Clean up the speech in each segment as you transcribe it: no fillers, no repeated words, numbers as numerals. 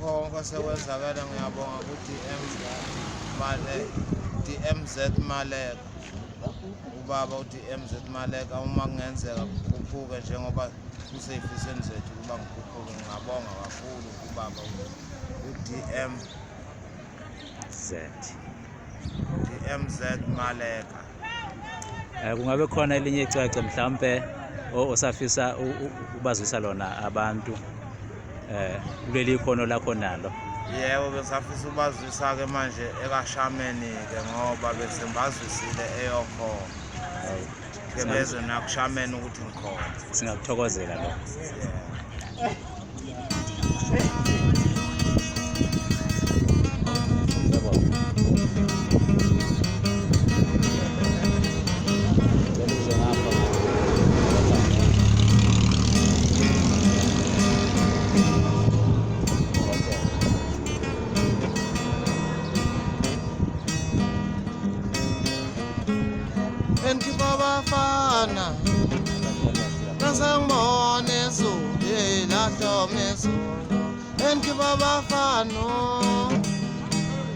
konke sekwenzakala ngiyabonga DMZ Maleka ubaba DMZ Maleka uma kungenzeka kukhuphuke njengoba kuseyifisweni zethu kuba ngikhuphuke ngiyabonga kakhulu ubaba DMZ Maleka. Kungabe khona elinye icwecwe mhlambe osafisa ubazisa lona abantu kuleli ikhono lakho nalo? Yebo, besafisa ubazisa ke manje ekashameni ke ngoba bese ngibazwisile eyokhona. Ke beze nakushameni ukuthi ngikhona. Singakuthokozela lokho. Bafana nasangibone izulu lahloma izulu bafana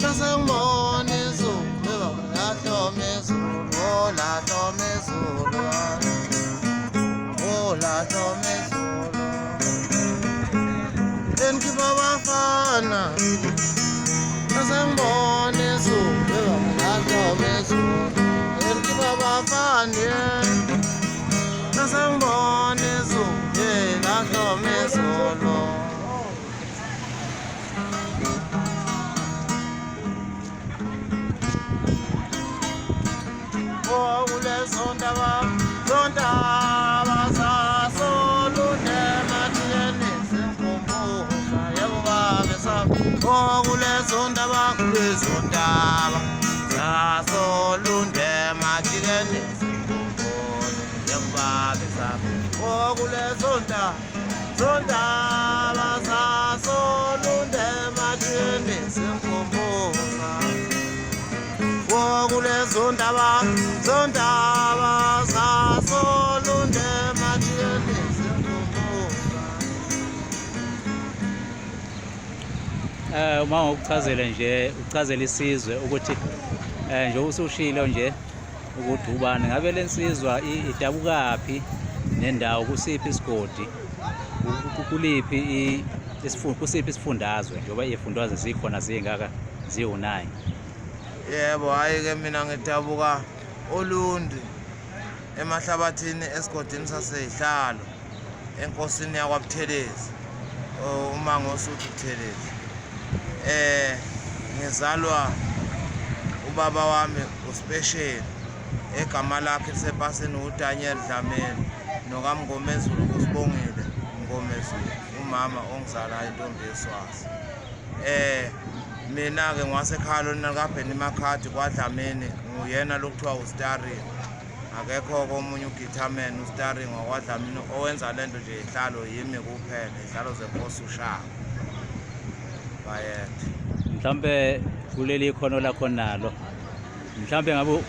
nasangibone izulu lahloma izulu lahloma izulu lahloma izulu bafana nasangibone izulu lahloma izulu bafana nasangibone izulu lahloma izulu. Kulezo ndaba zasolunde matiyeni simkhumbuza yebo babe sami. Kulezo ndaba zasolunde matiyeni simkhumbuza yebo babe sami. Kulezo ndaba zasolunde matiyeni simkhumbuza. Kulezo ndaba zasolunde matiyeni simkhumbuza. Uma ngokuchazela nje uchazela isizwe ukuthi nje usushilo nje ukuthi ubani ngabe lensizwa idabukaphi nendawo kusiphi isigodi kuliphi kusiphi isifundazwe njengoba izifundazwe zikhona zingaka ziwu9. Yebo, hayi ke mina ngidabuka Olundi emahlabathini esigodini saseyihlalo enkosini yakwaButhelezi uma ngosuthi Buthelezi. Ngizalwa ubaba wami uSpecial egama lakhe lisepasini uDaniel Dlamini nokaMngomezulu uSibongile Mngomezulu umama ongizala intombi yeSwazi. Mina ke ngwasekhalo nakaBheni Makhadi kwaDlamini nguyena lokuthiwa uStarring. Akekho komunye uguitarman uStarring wakwaDlamini owenza lento nje ihlalo yimi kuphela ihlalo zenkosi uShaka bayethe. Mhlambe kuleli ikhono lakho nalo mhlambe ngabe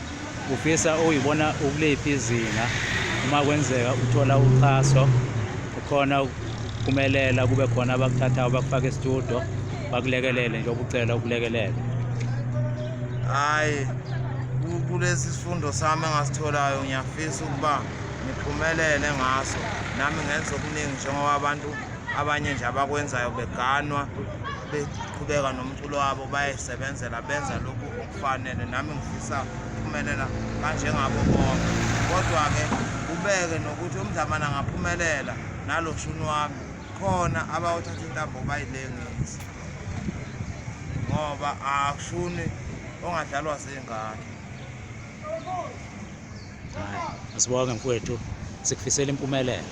ufisa uyibona ukulephi izinga uma kwenzeka uthola uxhaso ukhona ukuphumelela kube khona abakuthathayo bakufaka e-studio bakulekelele nje ubucela ukulekelela? Hayi, kulesi sifundo sami engasitholayo ngiyafisa ukuba ngiphumelele ngaso nami ngenze okuningi njengoba abantu abanye nje abakwenzayo beganwa beqhubeka nomculo wabo bayisebenzela benza lokhu okufanele. Nami ngifisa ukuphumelela kanjengabo bonke, kodwa-ke ubeke nokuthi uMdlamana angaphumelela nalo shuni wami khona abawuthatha intambo bayilengise ngoba akushuni ongadlalwa zingane. Asibonge mfowethu, sikufisela impumelelo.